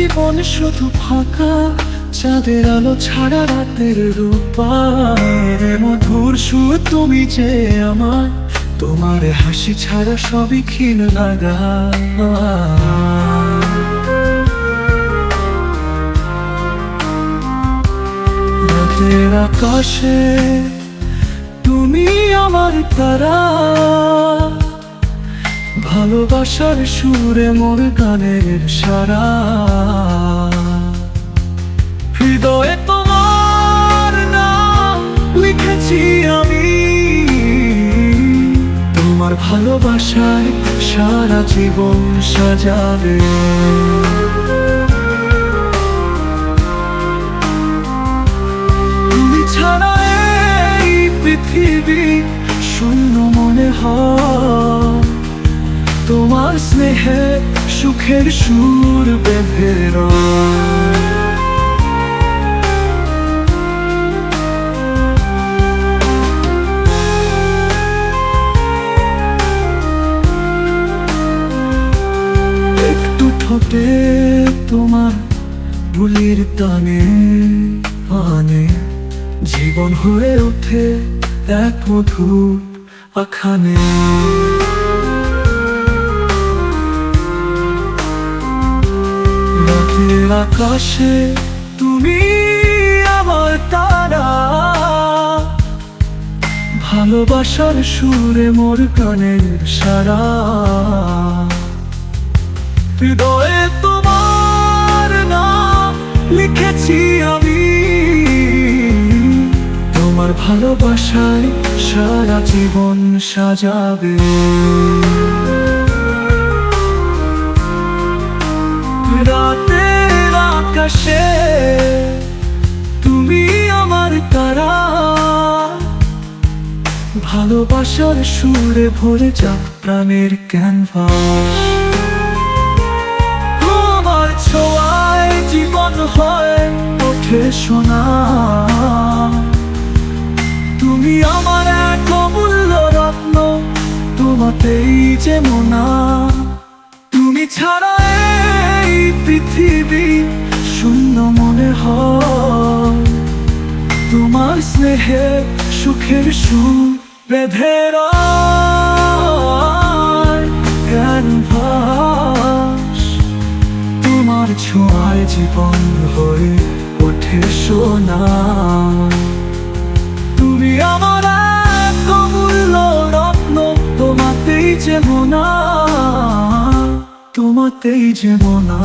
জীবন শুধু ফাঁকা, চাঁদের আলো ছাড়া রাতের রূপার মধুর সুর তুমি যে আমার, তোমার হাসি ছাড়া সবই ক্ষীণ লাগা। রাতের আকাশে তুমি আমার তারা, ভালোবাসার সুরে মোর গানের সারা। হৃদয়ে তোমার নাম লিখেছি আমি, তোমার ভালোবাসায় সারা জীবন সাজাবে। তুমি ছাড়া এই পৃথিবী শূন্য মনে হয়, তোমার স্নেহে সুখের সুর বেঁধে রয়। একটু ঠোঁটে তোমার বুলির টানে পানে, জীবন হয়ে ওঠে এক মধুর আখানে। রাতের আকাশে তুমি আমার তারা, ভালোবাসার সুরে মোর গানের সারা। হৃদয়ে তোমার নাম লিখেছি আমি, তোমার ভালোবাসায় সারা জীবন সাজাবে। রাতের আকাশে তুমি আমার তারা, ভালোবাসার সুরে ভরে যা প্রাণের ক্যানভাস। তোমার ছোঁয়ায় জীবন হয় ওঠে সোনা, তুমি আমার এক অমূল্য রত্ন, তোমাতেই যে মোনা। তুমি ছাড়া এই পৃথিবী শূন্য মনে হয়, তোমার স্নেহে সুখের সুর বেঁধে রয় ক্যানভাস। তোমার ছোঁয়ায় জীবন হয়ে ওঠে সোনা, তুমি আমার এক অমূল্য রত্ন, তোমাতেই যে মোনা, তোমাতেই যে মোনা।